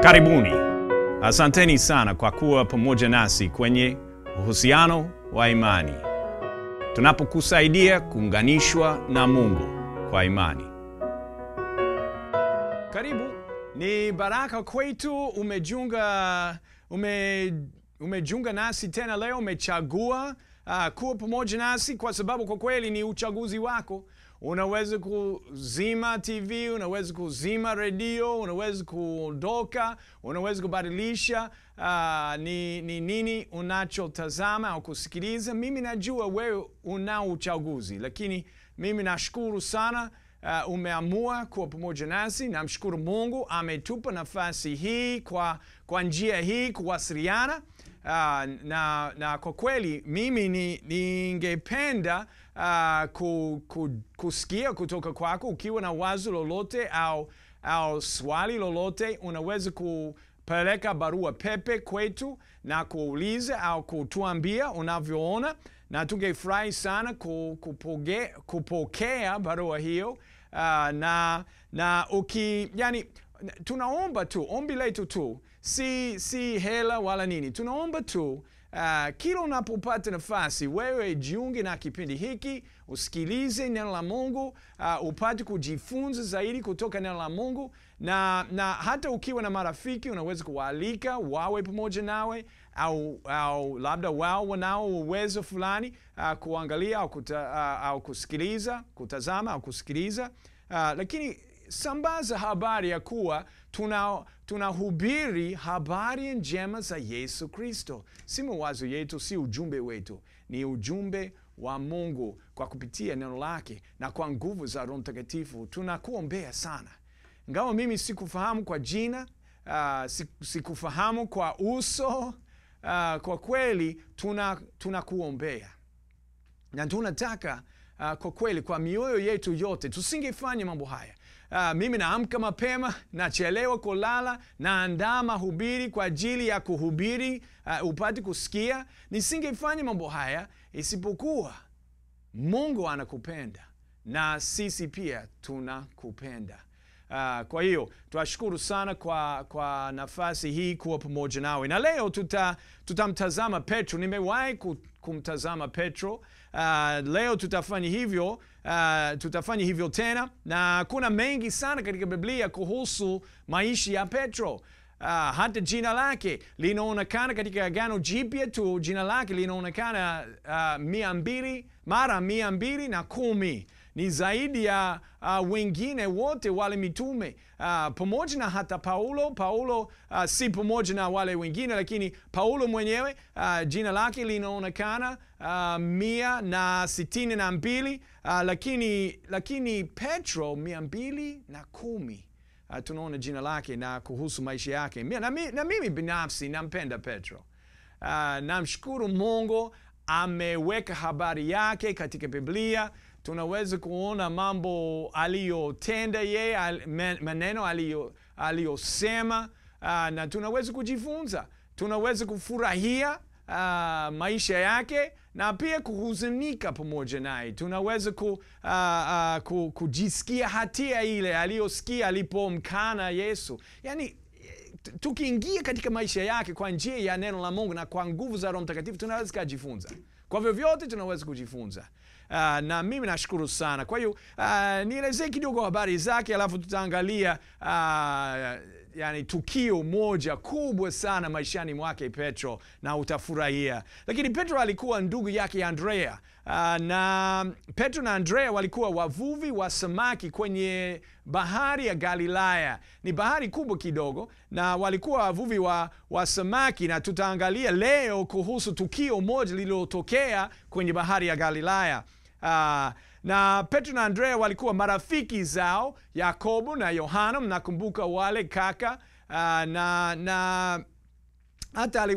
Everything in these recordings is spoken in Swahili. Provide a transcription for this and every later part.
Karibuni. Asanteni sana kwa kuwa pamoja nasi kwenye uhusiano wa imani. Tunapokusaidia kuunganishwa na Mungu kwa imani. Karibu, ni baraka kwetu umejiunga nasi tena leo, umechagua kuwa pamoja nasi kwa sababu kwa kweli ni uchaguzi wako. Unaweza kuzima TV, unaweza kuzima radio, unaweza kuondoka, unaweza kubadilisha ni nini unachotazama au kusikiliza. Mimi najua wewe una uchaguzi, lakini mimi nashukuru sana umeamua kuwa pamoja nasi. Namshukuru Mungu ametupa nafasi hii kwa njia hii kuwasiliana. Na kwa kweli mimi ningependa kusikia kutoka kwako. Ukiwa na wazo lolote au swali lolote, unaweza kupeleka barua pepe kwetu na kuuliza au kutuambia unavyoona, na tungefurahi sana kupokea barua hiyo. Tunaomba tu, ombi letu tu, si hela wala nini. Tunaomba tu kila unapopata nafasi, wewe jiunge na kipindi hiki, usikilize neno la Mungu, upate kujifunza zaidi kutoka neno la Mungu, na hata ukiwa na marafiki unaweza kuwaalika wawe pamoja nawe, au labda wao wanao uwezo fulani kuangalia au kusikiliza, kutazama au kusikiliza, lakini sambaza habari ya kuwa tunahubiri habari njema za Yesu Kristo. Si mawazo yetu, si ujumbe wetu, ni ujumbe wa Mungu kwa kupitia neno lake na kwa nguvu za Roho Mtakatifu. Tunakuombea sana. Ingawa mimi sikufahamu kwa jina, sikufahamu kwa uso, kwa kweli tunakuombea. Na tunataka kwa kweli kwa mioyo yetu yote tusingefanya mambo haya. Mimi naamka mapema, nachelewa kulala, naandaa mahubiri kwa ajili ya kuhubiri, upate kusikia. Nisingefanya mambo haya isipokuwa Mungu anakupenda na sisi pia tunakupenda. Kwa hiyo tunashukuru sana kwa nafasi hii kuwa pamoja nawe. Na leo tutamtazama Petro. Nimewahi kumtazama Petro. Leo tutafanya hivyo tena, na kuna mengi sana katika Biblia kuhusu maisha ya Petro. Hata jina lake linaonekana katika Agano Jipya tu, jina lake linaonekana mara 210. Ni zaidi ya wengine wote wale mitume, pamoja na hata Paulo si pamoja na wale wengine, lakini Paulo mwenyewe jina lake linaonekana 162, lakini Petro 210. Tunaona jina lake na kuhusu maisha yake. Na mimi binafsi nampenda Petro. Namshukuru Mungu ameweka habari yake katika Biblia. Tunaweza kuona mambo aliyotenda yeye, maneno aliyosema, na tunaweza kujifunza. Tunaweza kufurahia maisha yake na pia kuhuzunika pamoja naye. Tunaweza kujisikia hatia ile aliyosikia alipomkana Yesu. Yani, tukiingia katika maisha yake kwa njia ya neno la Mungu na kwa nguvu za Roho Mtakatifu, tunaweza kujifunza. Kwa vyovyote tunaweza kujifunza. Na mimi nashukuru sana. Kwa hiyo nielezee kidogo habari zake, alafu tutaangalia tukio moja kubwa sana maishani mwake Petro, na utafurahia. Lakini Petro alikuwa ndugu yake Andrea. Na Petro na Andrea walikuwa wavuvi wa samaki kwenye bahari ya Galilaya. Ni bahari kubwa kidogo, na walikuwa wavuvi wa samaki, na tutaangalia leo kuhusu tukio moja lililotokea kwenye bahari ya Galilaya. Na Petro na Andrea walikuwa marafiki zao Yakobo na Yohana. Mnakumbuka wale kaka, na hata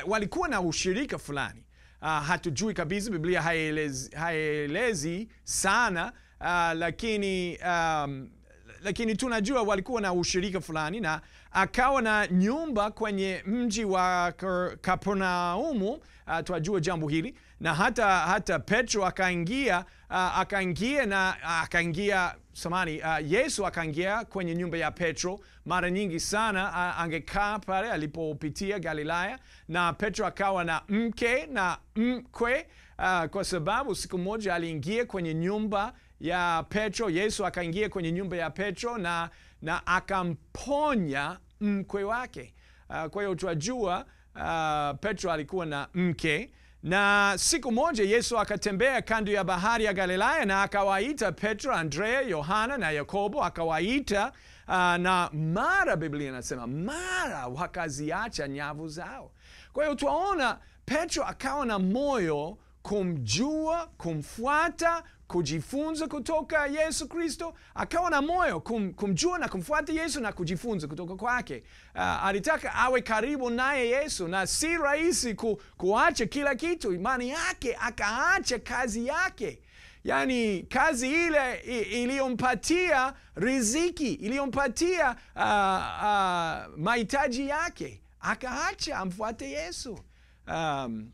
walikuwa na ushirika fulani. Hatujui kabisa, Biblia haielezi sana, lakini tunajua walikuwa na ushirika fulani, na akawa na nyumba kwenye mji wa Kapernaumu. Tunajua jambo hili, na hata Petro akaingia Yesu akaingia kwenye nyumba ya Petro. Mara nyingi sana angekaa pale alipopitia Galilaya, na Petro akawa na mke na mkwe, kwa sababu siku moja aliingia kwenye nyumba ya Petro. Yesu akaingia kwenye nyumba ya Petro na akamponya mkwe wake. Kwa hiyo tunajua Petro alikuwa na mke, na siku moja Yesu akatembea kando ya bahari ya Galilaya na akawaita Petro, Andrea, Yohana na Yakobo, akawaita na mara Biblia inasema mara wakaziacha nyavu zao. Kwa hiyo tuwaona Petro akawa na moyo kumjua, kumfuata, kujifunza kutoka Yesu Kristo. Akawa na moyo kumjua na kumfuata Yesu na kujifunza kutoka kwake. Alitaka awe karibu naye Yesu, na si rahisi kuacha kila kitu. Imani yake, akaacha kazi yake. Yani kazi ile iliyompatia riziki, iliyompatia mahitaji yake, akaacha amfuate Yesu.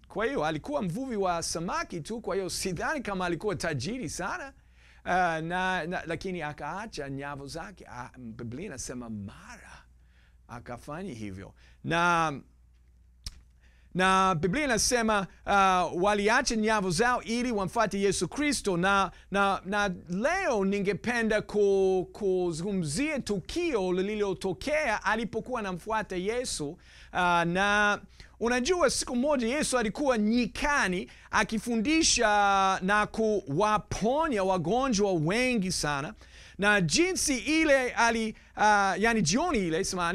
Kwa hiyo alikuwa mvuvi wa samaki tu, kwa hiyo sidhani kama alikuwa tajiri sana, lakini akaacha nyavu zake. Biblia inasema mara akafanya hivyo, na Biblia inasema waliacha nyavu zao ili wamfuate Yesu Kristo. Na leo ningependa kuzungumzia tukio lililotokea alipokuwa anamfuata Yesu. Na unajua, siku moja Yesu alikuwa nyikani akifundisha na kuwaponya wagonjwa wengi sana, na jinsi ile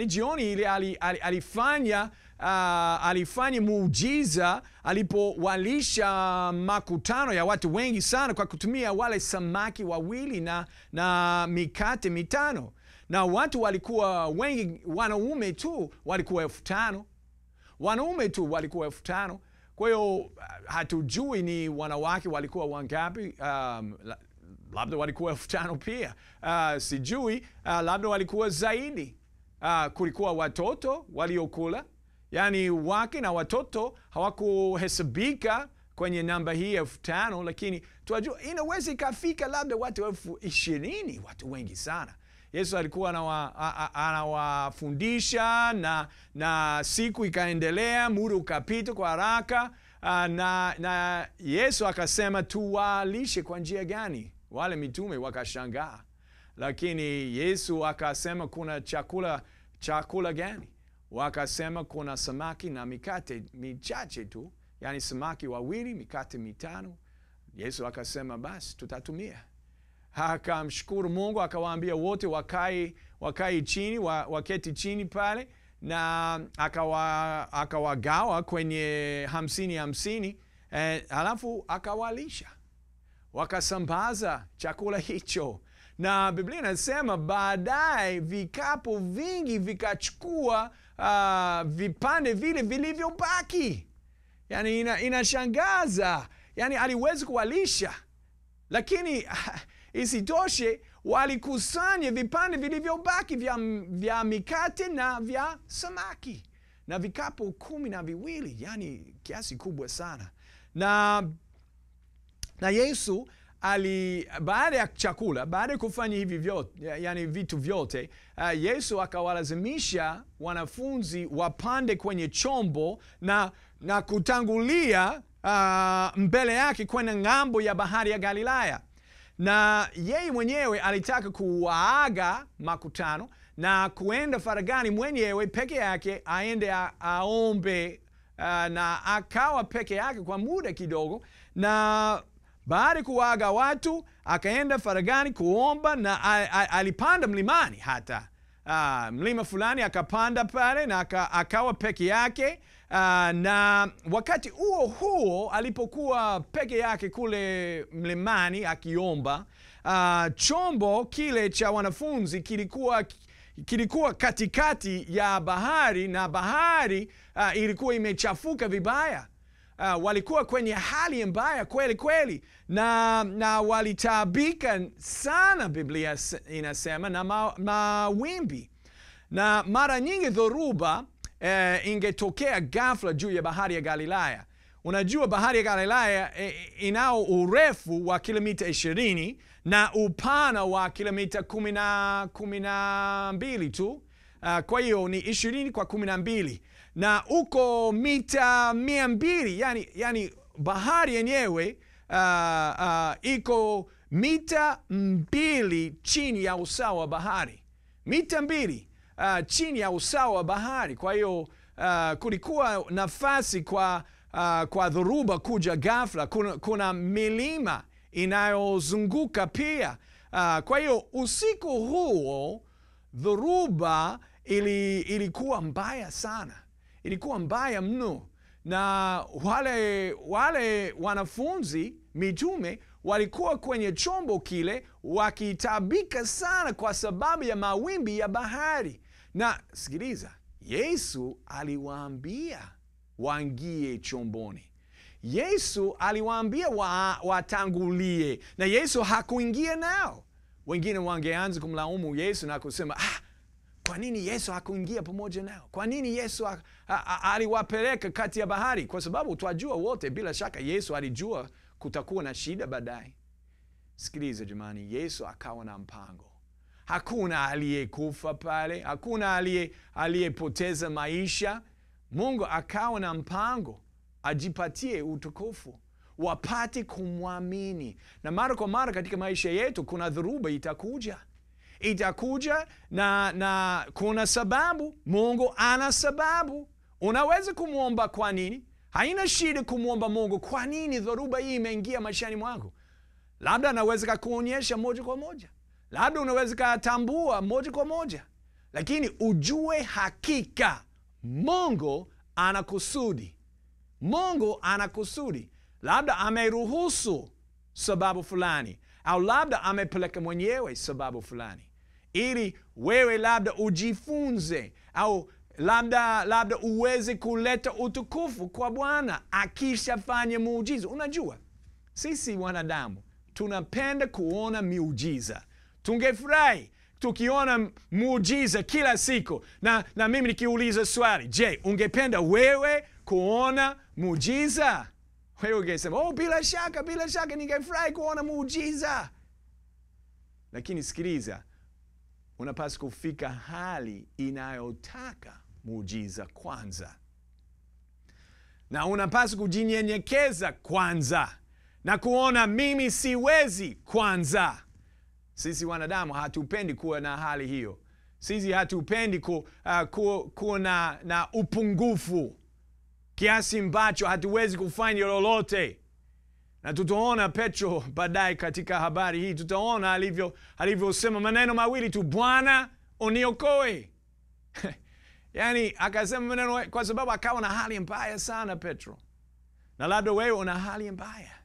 jioni ile alifanya muujiza alipowalisha makutano ya watu wengi sana kwa kutumia wale samaki 2 na mikate 5, na watu walikuwa wengi. Wanaume tu walikuwa 5,000. Wanaume tu walikuwa 5,000. Kwa hiyo hatujui ni wanawake walikuwa wangapi. Labda walikuwa 5,000 pia. Sijui, labda walikuwa zaidi. Kulikuwa watoto waliokula. Yani wake na watoto hawakuhesabika kwenye namba hii 5,000, lakini tunajua inaweza ikafika labda watu 20,000, watu wengi sana. Yesu alikuwa anawafundisha na siku ikaendelea, muda ukapita kwa haraka, na Yesu akasema tuwalishe kwa njia gani? Wale mitume wakashangaa, lakini Yesu akasema kuna chakula gani? Wakasema kuna samaki na mikate michache tu, yani samaki 2, mikate 5. Yesu akasema basi tutatumia. Akamshukuru Mungu, akawaambia wote wakai chini, waketi chini pale, na akawagawa kwenye 50-50, halafu akawalisha. Wakasambaza chakula hicho, na Biblia inasema baadaye vikapu vingi vikachukua vipande vile vilivyobaki. Yani inashangaza. Yani aliwezi kuwalisha, lakini isitoshe walikusanya vipande vilivyobaki vya mikate na vya samaki, na vikapu 12, yani kiasi kubwa sana. Na Yesu baada ya chakula, baada ya kufanya hivi vyote, yani vitu vyote, Yesu akawalazimisha wanafunzi wapande kwenye chombo na kutangulia mbele yake kwenye ng'ambo ya bahari ya Galilaya. Na yeye mwenyewe alitaka kuwaaga makutano na kuenda faragani mwenyewe peke yake, aende aombe, na akawa peke yake kwa muda kidogo, na baada kuwaaga watu akaenda faragani kuomba, na alipanda mlimani, hata mlima fulani akapanda pale na akawa peke yake. Na wakati huo alipokuwa peke yake kule mlimani akiomba, chombo kile cha wanafunzi kilikuwa katikati ya bahari, na bahari ilikuwa imechafuka vibaya. Walikuwa kwenye hali mbaya kweli kweli, na walitaabika sana, Biblia inasema, na mawimbi. Na mara nyingi dhoruba ingetokea ghafla juu ya bahari ya Galilaya. Unajua bahari ya Galilaya inao urefu wa kilomita 20 na upana wa kilomita 12 tu. Kwa hiyo ni 20 kwa 12 na uko mita 200. Yani bahari yenyewe iko mita 2 chini ya usawa wa bahari. Mita 2 chini ya usawa wa bahari. Kwa hiyo kulikuwa nafasi kwa dhoruba kuja ghafla. Kuna milima inayozunguka pia. Kwa hiyo usiku huo dhoruba ilikuwa mbaya sana. Ilikuwa mbaya mno. Na wale wanafunzi mitume walikuwa kwenye chombo kile wakitabika sana kwa sababu ya mawimbi ya bahari. Na sikiliza, Yesu aliwaambia waingie chomboni. Yesu aliwaambia watangulie, na Yesu hakuingia nao. Wengine wangeanza kumlaumu Yesu na kusema, kwa nini Yesu hakuingia pamoja nao? Kwa nini Yesu aliwapeleka kati ya bahari? Kwa sababu twajua wote bila shaka Yesu alijua kutakuwa na shida baadaye. Sikiliza jamani, Yesu akawa na mpango. Hakuna aliyekufa pale, hakuna aliyepoteza maisha. Mungu akawa na mpango ajipatie utukufu, wapate kumwamini. Na mara kwa mara katika maisha yetu kuna dhoruba itakuja na kuna sababu. Mungu ana sababu. Unaweza kumwomba kwa nini. Haina shida kumwomba Mungu, kwa nini dhoruba hii imeingia maishani mwangu? Labda anaweza kuonyesha moja kwa moja. Labda unaweza kutambua moja kwa moja. Lakini ujue hakika Mungu ana kusudi. Mungu ana kusudi. Labda ameruhusu sababu fulani, au labda amepeleka mwenyewe sababu fulani, ili wewe labda ujifunze, au labda uweze kuleta utukufu kwa Bwana akishafanya muujiza. Unajua, sisi wanadamu tunapenda kuona miujiza. Tungefurahi tukiona muujiza kila siku. Na mimi nikiuliza swali, je, ungependa wewe kuona muujiza? Wewe ungesema, bila shaka ningefurahi kuona muujiza. Lakini sikiliza, unapaswa kufika hali inayotaka muujiza kwanza. Na unapaswa kujinyenyekeza kwanza, na kuona mimi siwezi kwanza. Sisi wanadamu hatupendi kuwa na hali hiyo. Sisi hatupendi kuwa na upungufu kiasi ambacho hatuwezi kufanya lolote. Na tutaona Petro baadaye katika habari hii, tutaona alivyosema maneno mawili tu, Bwana uniokoe. Yani akasema maneno kwa sababu akawa na hali mbaya sana Petro. Na labda wewe una hali mbaya.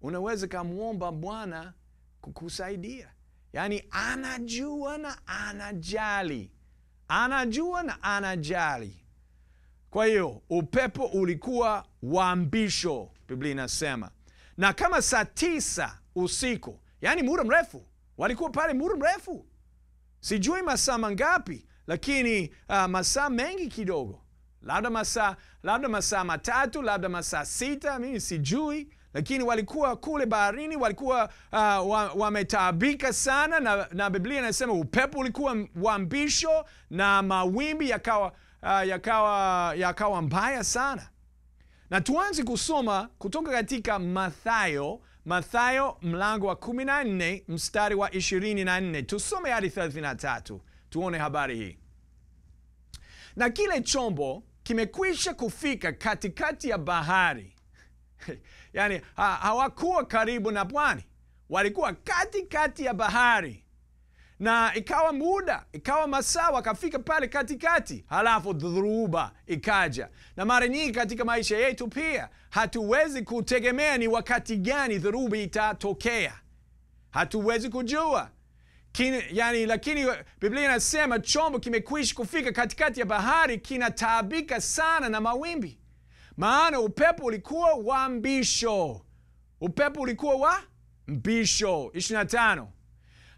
Unaweza kumwomba Bwana kukusaidia. Yani anajua na anajali. Anajua na anajali. Kwa hiyo upepo ulikuwa wambisho, Biblia inasema. Na kama saa 9 usiku, yani muda mrefu, walikuwa pale muda mrefu. Sijui masaa mangapi, lakini masaa mengi kidogo. Labda masaa 3, labda masaa 6, mimi sijui. Lakini walikuwa kule baharini, walikuwa wametaabika sana, na Biblia inasema upepo ulikuwa wambisho na mawimbi yakawa mbaya sana. Na tuanze kusoma kutoka katika Mathayo mlango wa 14 mstari wa 24. Tusome hadi 33. Tuone habari hii. Na kile chombo kimekwisha kufika katikati ya bahari. Yani hawakuwa karibu na pwani, walikuwa katikati ya bahari. Na ikawa masaa wakafika pale katikati, halafu dhoruba ikaja. Na mara nyingi katika maisha yetu pia hatuwezi kutegemea ni wakati gani dhoruba itatokea. Hatuwezi kujua. Lakini Biblia inasema chombo kimekwisha kufika katikati ya bahari, kinataabika sana na mawimbi. Maana upepo ulikuwa wa mbisho. Upepo ulikuwa wa mbisho. 25.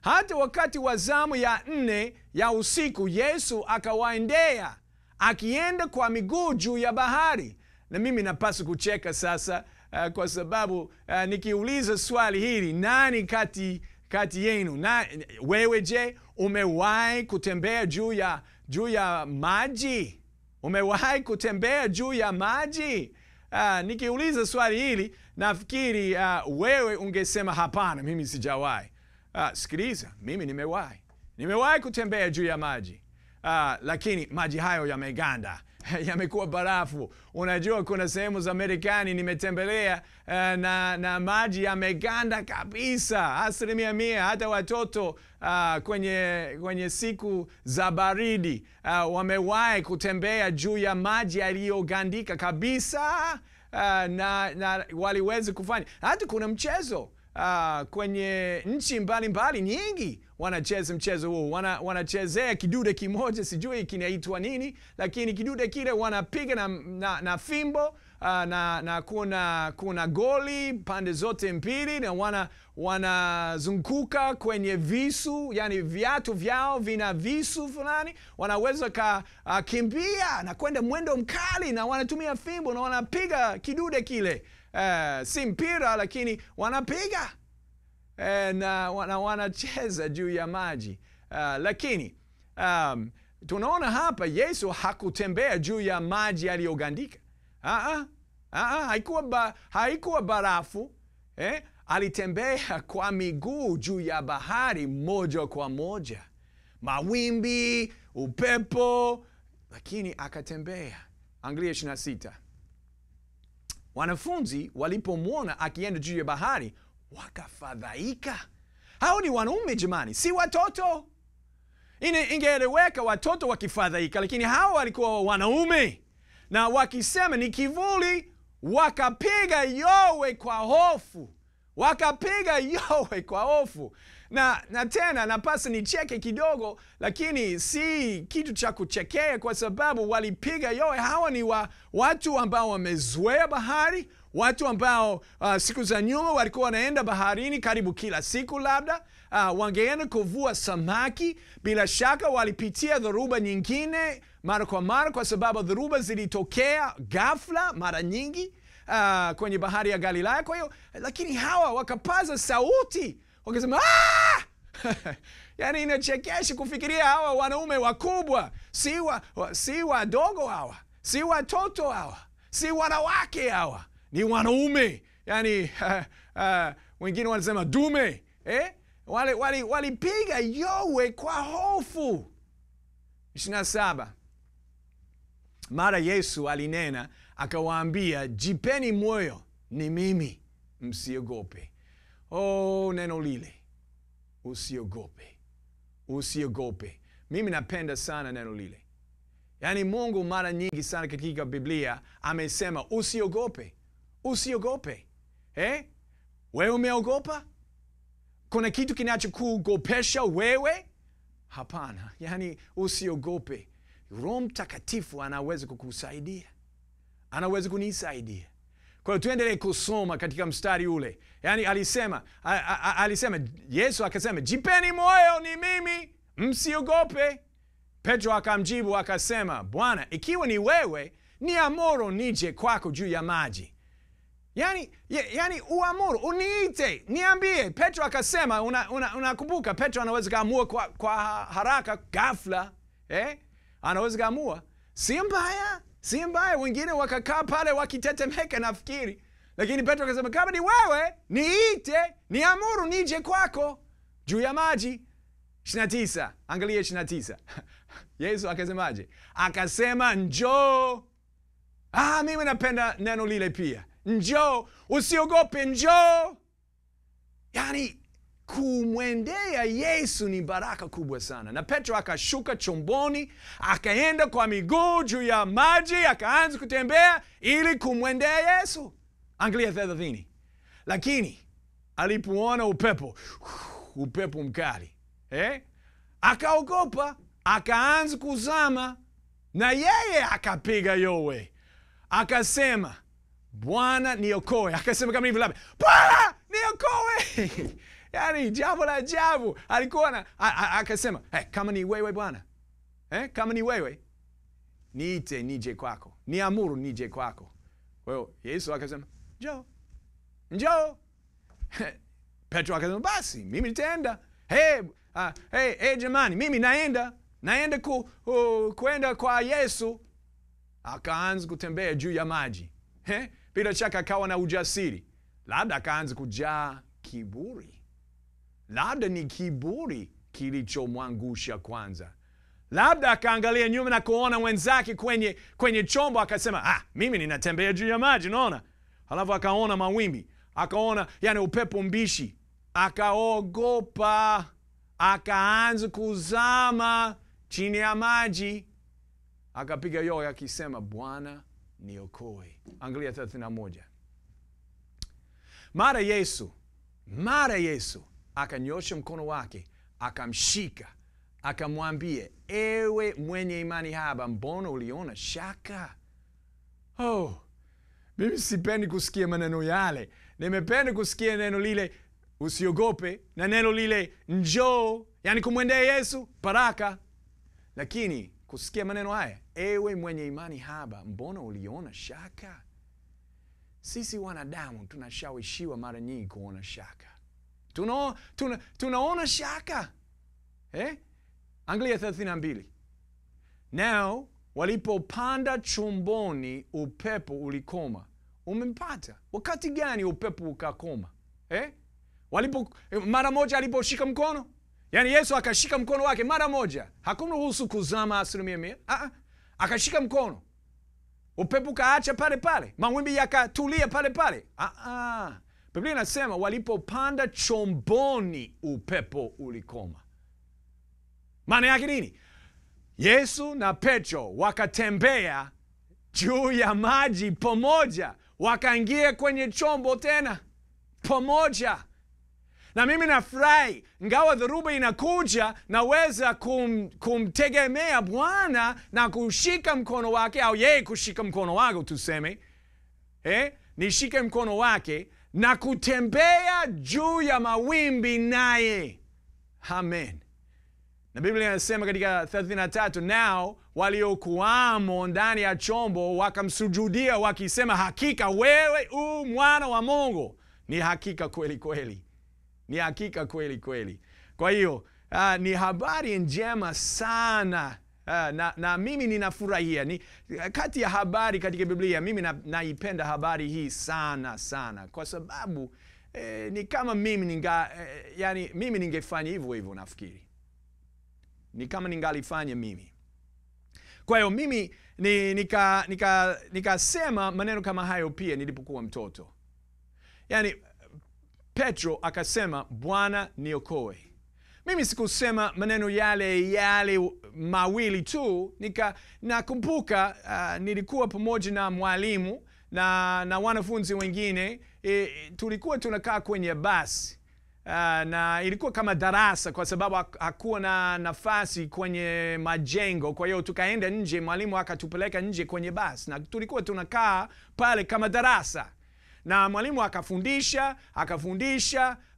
Hata wakati wa zamu ya 4 ya usiku, Yesu akawaendea akienda kwa miguu juu ya bahari. na mimi napaswa kucheka sasa, kwa sababu nikiuliza swali hili, nani kati yenu, wewe je, umewahi kutembea juu ya maji? Umewahi kutembea juu ya maji? Nikiuliza swali hili, nafikiri wewe ungesema hapana, mimi sijawahi. Sikiliza, mimi nimewahi kutembea juu ya maji, lakini maji hayo yameganda, yamekuwa barafu. Unajua kuna sehemu za Marekani nimetembelea, na maji yameganda kabisa 100%. Hata watoto kwenye siku za baridi wamewahi kutembea juu ya maji yaliyogandika kabisa, na waliweza kufanya. Hata kuna mchezo kwenye nchi mbalimbali nyingi wanacheza mchezo huu. Wanachezea kidude kimoja, sijui kinaitwa nini, lakini kidude kile wanapiga na fimbo, na kuna goli pande zote mbili, na wanazunguka kwenye visu, yani viatu vyao vina visu fulani, wanaweza kimbia na kwenda mwendo mkali, na wanatumia fimbo na wanapiga kidude kile. Si mpira, lakini wanapiga, na wanacheza juu ya maji. Lakini tunaona hapa Yesu hakutembea juu ya maji yaliyogandika. Haikuwa barafu. Alitembea kwa miguu juu ya bahari moja kwa moja. Mawimbi, upepo, lakini akatembea. Angalia 26. Wanafunzi walipomwona akienda juu ya bahari wakafadhaika. Hao ni wanaume jamani, si watoto. Ingeeleweka watoto wakifadhaika, lakini hao walikuwa wanaume, na wakisema ni kivuli, wakapiga yowe kwa hofu. Na tena napasa nicheke kidogo, lakini si kitu cha kuchekea, kwa sababu walipiga yowe. Hawa ni watu ambao wamezoea bahari, watu ambao siku za nyuma walikuwa wanaenda baharini karibu kila siku. Labda wangeenda kuvua samaki. Bila shaka walipitia dhoruba nyingine mara kwa mara, kwa sababu dhoruba zilitokea ghafla mara nyingi kwenye bahari ya Galilaya. Kwa hiyo, lakini hawa wakapaza sauti, wakasema yani inachekesha kufikiria hawa wanaume wakubwa, si wadogo hawa, si watoto hawa, si wanawake hawa, ni wanaume. Yani wengine wanasema dume. Walipiga yowe kwa hofu. 27. Mara Yesu alinena akawaambia, jipeni moyo, ni mimi, msiogope. Neno lile, usiogope. Mimi napenda sana neno lile. Yani Mungu mara nyingi sana katika Biblia amesema usiogope. Wewe umeogopa? Kuna kitu kinachokugopesha wewe? Hapana. Yani usiogope. Roho Mtakatifu anaweza kukusaidia, anaweza kunisaidia. Kwa hiyo tuendelee kusoma katika mstari ule. Yani alisema Yesu akasema, jipeni moyo, ni mimi, msiogope. Petro akamjibu akasema, Bwana, ikiwa ni wewe, niamuru nije kwako juu ya maji. Yani uamuru, uniite, niambie. Petro akasema, unakumbuka Petro anaweza kaamua kwa haraka ghafla, anaweza kaamua. Si mbaya. Wengine wakakaa pale wakitetemeka nafikiri, lakini Petro akasema, kama ni wewe, niite, niamuru nije kwako juu ya maji. 29. Angalia 29. Yesu akasemaje? Akasema, njoo. Mimi napenda neno lile pia. Njoo, usiogope, njoo. Yani kumwendea Yesu ni baraka kubwa sana. Na Petro akashuka chomboni, akaenda kwa miguu juu ya maji, akaanza kutembea ili kumwendea Yesu. Angalia 30. Lakini alipoona upepo mkali, akaogopa, akaanza kuzama, na yeye akapiga yowe, akasema, Bwana niokoe. Akasema kama hivi labda, Bwana niokoe. Yani jambo la ajabu. Alikuwa akasema, kama ni wewe Bwana, kama ni wewe, niite nije kwako, niamuru nije kwako. Kwa hiyo Yesu akasema, njoo. Petro akasema, basi mimi nitaenda. Jamani, mimi naenda kwenda kwa Yesu. Akaanza kutembea juu ya maji. Bila shaka akawa na ujasiri. Labda akaanza kujaa kiburi. Labda ni kiburi kilichomwangusha kwanza. Labda akaangalia nyuma na kuona wenzake kwenye chombo, akasema, mimi ninatembea juu ya maji, unaona? Halafu akaona mawimbi, akaona upepo mbishi, akaogopa, akaanza kuzama chini ya maji, akapiga yowe akisema, Bwana niokoe. Angalia 31. Mara Yesu akanyosha mkono wake, akamshika, akamwambia, ewe mwenye imani haba, mbona uliona shaka? Mimi sipendi kusikia maneno yale. Nimependa kusikia neno lile, usiogope, na neno lile, njoo, kumwendea Yesu, baraka. Lakini kusikia maneno haya, ewe mwenye imani haba, mbona uliona shaka? Sisi wanadamu tunashawishiwa mara nyingi kuona shaka. Tunaona shaka. Angalia 32. Nao walipopanda chomboni, upepo ulikoma. Umempata. Wakati gani upepo ukakoma? Mara moja aliposhika mkono? Yesu akashika mkono wake mara moja. Hakumruhusu kuzama 100%. Akashika mkono. Upepo kaacha pale pale. Mawimbi yakatulia pale pale. Biblia inasema walipopanda chomboni, upepo ulikoma. Maana yake nini? Yesu na Petro wakatembea juu ya maji pamoja, wakaingia kwenye chombo tena pamoja. Na mimi nafurahi, ingawa dhoruba inakuja, naweza kumtegemea Bwana na kushika mkono wake, au yeye kushika mkono wake, tuseme. Nishike mkono wake na kutembea juu ya mawimbi naye. Amen. Na Biblia inasema katika 33, nao waliokuwamo ndani ya chombo wakamsujudia wakisema, hakika wewe u mwana wa Mungu. Ni hakika kweli kweli. Ni hakika kweli kweli. Kwa hiyo ni habari njema sana. Na mimi ninafurahia. Ni kati ya habari katika Biblia, mimi naipenda habari hii sana sana. Kwa sababu ni kama mimi mimi ningefanya hivyo nafikiri. Ni kama ningalifanya mimi. Kwa hiyo mimi nikasema maneno kama hayo pia nilipokuwa mtoto. Petro akasema, Bwana niokoe. Mimi sikusema maneno yale mawili tu. Nakumbuka nilikuwa pamoja na mwalimu na wanafunzi wengine. Tulikuwa tunakaa kwenye basi. Na ilikuwa kama darasa kwa sababu hakuwa na nafasi kwenye majengo. Kwa hiyo tukaenda nje, mwalimu akatupeleka nje kwenye basi. Na tulikuwa tunakaa pale kama darasa. Na mwalimu akafundisha.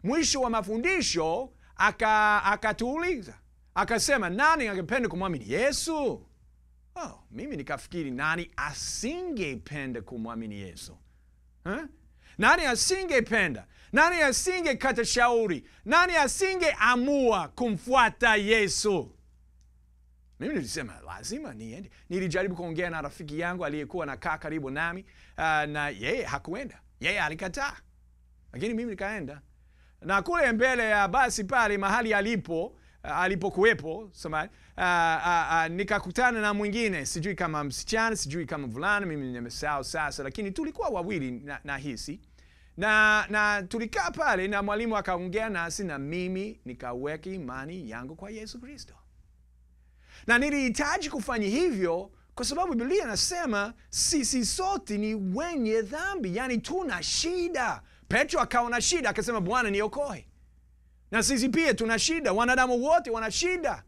Mwisho wa mafundisho akatuuliza. Akasema, nani angependa kumwamini Yesu? Mimi nikafikiri, nani asingependa kumwamini Yesu? Nani asingependa? Nani asingekata shauri? Nani asingeamua kumfuata Yesu? Mimi nilisema, lazima niende. Nilijaribu kuongea na rafiki yangu aliyekuwa anakaa karibu nami, na yeye hakuenda. Yeye alikataa. Lakini mimi nikaenda. Na kule mbele ya basi pale mahali alipokuwepo, nikakutana na mwingine, sijui kama msichana, sijui kama mvulana, mimi nimesahau sasa, lakini tulikuwa wawili nahisi. Na tulikaa pale na mwalimu akaongea nasi, na mimi nikaweka imani yangu kwa Yesu Kristo. Na nilihitaji kufanya hivyo kwa sababu Biblia inasema sisi sote ni wenye dhambi, tuna shida. Petro akawa na shida, akasema, Bwana niokoe. Na sisi pia tuna shida, wanadamu wote wana shida.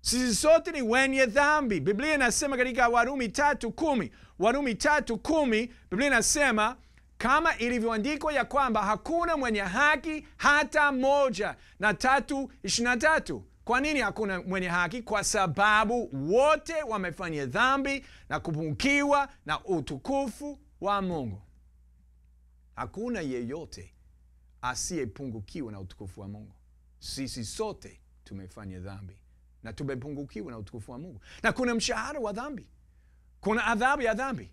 Sisi sote ni wenye dhambi. Biblia inasema katika Warumi 3:10, Biblia inasema, kama ilivyoandikwa ya kwamba hakuna mwenye haki hata moja. Na 3:23, kwa nini hakuna mwenye haki? Kwa sababu wote wamefanya dhambi na kupungukiwa na utukufu wa Mungu. Hakuna yeyote asiyepungukiwa na utukufu wa Mungu. Sisi sote tumefanya dhambi na tumepungukiwa na utukufu wa Mungu. Na kuna mshahara wa dhambi. Kuna adhabu ya dhambi.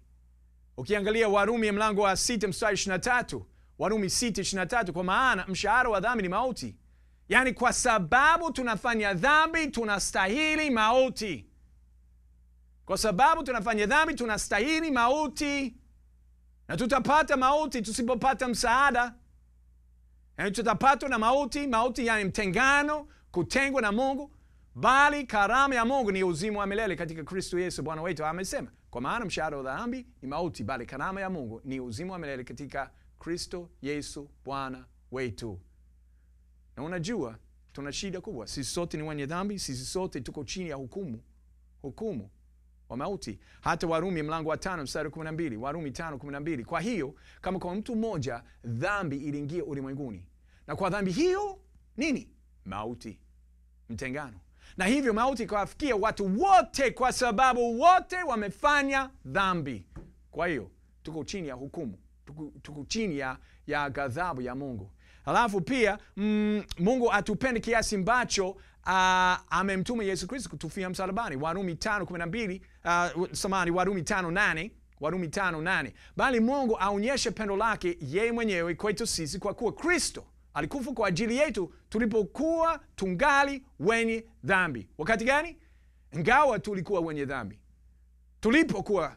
Ukiangalia Warumi mlango wa 6 mstari 23, Warumi 6:23, kwa maana mshahara wa dhambi ni mauti. Yaani kwa sababu tunafanya dhambi tunastahili mauti. Kwa sababu tunafanya dhambi tunastahili mauti. Na tutapata mauti tusipopata msaada. Yaani tutapatwa na mauti, yani mtengano, kutengwa na Mungu. Bali karama ya Mungu ni uzima wa milele katika Kristo Yesu Bwana wetu. Amesema, kwa maana mshahara wa dhambi ni mauti, bali karama ya Mungu ni uzima wa milele katika Kristo Yesu Bwana wetu. Na unajua, tuna shida kubwa. Sisi sote ni wenye dhambi, sisi sote tuko chini ya hukumu wa mauti. Hata Warumi mlango wa 5 mstari 12, Warumi 5:12. Kwa hiyo, kama kwa mtu mmoja dhambi iliingia ulimwenguni, na kwa dhambi hiyo nini? Mauti, mtengano. Na hivyo mauti ikawafikia watu wote kwa sababu wote wamefanya dhambi. Kwa hiyo tuko chini ya hukumu, tuko chini ya ghadhabu ya Mungu. Halafu pia Mungu atupende kiasi ambacho amemtuma Yesu Kristo kutufia msalabani. Warumi 5:12, Warumi 5:8, Warumi 5:8. Bali Mungu aonyeshe pendo lake yeye mwenyewe kwetu sisi kwa kuwa Kristo alikufa kwa ajili yetu tulipokuwa tungali wenye dhambi. Wakati gani? Ingawa tulikuwa wenye dhambi. Tulipokuwa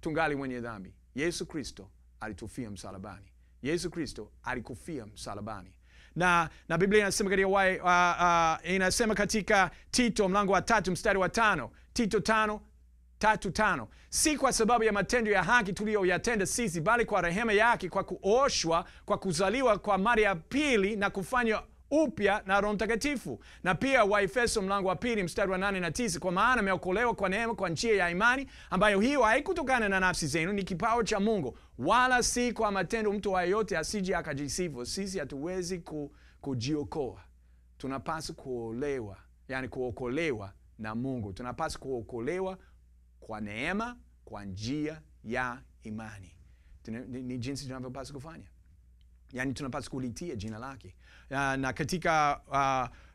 tungali wenye dhambi, Yesu Kristo alitufia msalabani. Yesu Kristo alikufia msalabani. Na Biblia inasema katika Tito mlango wa 3 mstari wa 5, Tito 5:3-5, si kwa sababu ya matendo ya haki tuliyoyatenda sisi, bali kwa rehema yake, kwa kuoshwa, kwa kuzaliwa kwa mara ya pili na kufanywa upya na Roho Mtakatifu. Na pia Waefeso mlango wa 2 mstari wa 8 na 9, kwa maana mmeokolewa kwa neema kwa njia ya imani, ambayo hiyo haikutokana na nafsi zenu, ni kipawa cha Mungu, wala si kwa matendo, mtu yeyote asije akajisifu. Sisi hatuwezi kujiokoa. Tunapaswa kuokolewa na Mungu. Tunapaswa kuokolewa kwa neema, kwa njia ya imani. Ni jinsi tunavyopaswa kufanya. Yani tunapaswa kulitia jina lake. Na katika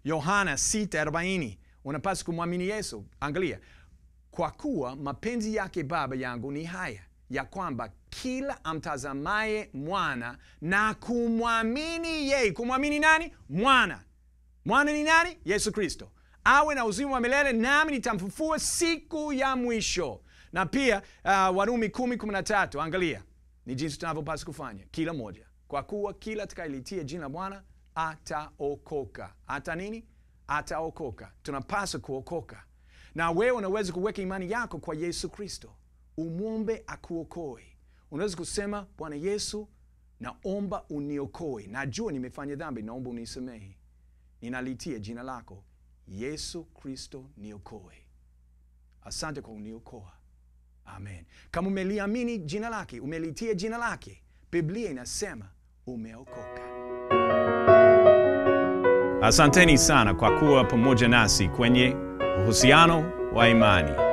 Yohana 6:40 unapaswa kumwamini Yesu. Angalia, kwa kuwa mapenzi yake Baba yangu ni haya, ya kwamba kila amtazamaye mwana na kumwamini yeye. Kumwamini nani? Mwana. Mwana ni nani? Yesu Kristo. Awe na uzima wa milele, nami nitamfufua siku ya mwisho. Na pia Warumi 10:13, angalia ni jinsi tunavyopaswa kufanya kila moja. Kwa kuwa kila atakayelitia jina la Bwana ataokoka. Ata nini? Ataokoka. Tunapaswa kuokoka. Na wewe unaweza kuweka imani yako kwa Yesu Kristo, umwombe akuokoe. Unaweza kusema, Bwana Yesu, naomba uniokoe. Najua nimefanya dhambi, naomba unisamehe. Ninalitia jina lako, Yesu Kristo, niokoe. Asante kwa uniokoa. Amen. Kama umeliamini jina lake, umelitia jina lake, Biblia inasema umeokoka. Asanteni sana kwa kuwa pamoja nasi kwenye uhusiano wa imani.